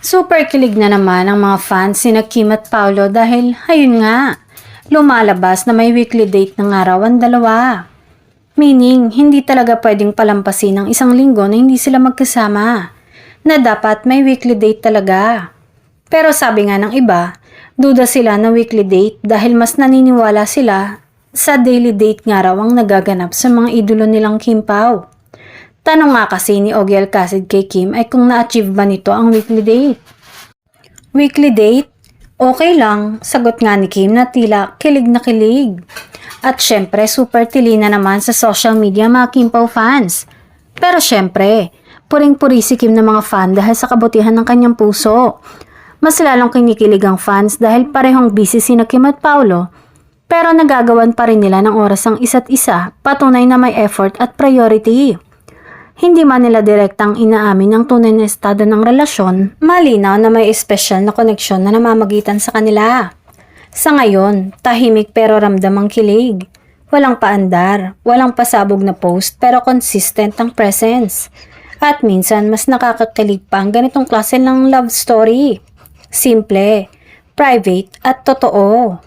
Super kilig na naman ang mga fans ni Kim at Paolo dahil ayun nga, lumalabas na may weekly date ng araw ang dalawa. Meaning, hindi talaga pwedeng palampasin ng isang linggo na hindi sila magkasama. Na dapat may weekly date talaga. Pero sabi nga ng iba, duda sila na weekly date dahil mas naniniwala sila sa daily date nga raw ang nagaganap sa mga idolo nilang Kim Pao. Tanong nga kasi ni Ogie Alcacid kay Kim ay kung na-achieve ba nito ang weekly date. Weekly date? Okay lang, sagot nga ni Kim na tila kilig na kilig. At syempre super tili na naman sa social media mga Kim Pao fans. Pero syempre, puring-puri si Kim ng mga fan dahil sa kabutihan ng kanyang puso. Mas lalong kinikilig ang fans dahil parehong busy sina Kim at Paolo. Pero nagagawan pa rin nila ng oras ang isa't isa, patunay na may effort at priority. Hindi man nila direktang inaamin ang tunay na estado ng relasyon, malinaw na may espesyal na koneksyon na namamagitan sa kanila. Sa ngayon, tahimik pero ramdam ang kilig. Walang paandar, walang pasabog na post pero consistent ang presence. At minsan mas nakakakilig pa ang ganitong klase ng love story. Simple, private at totoo.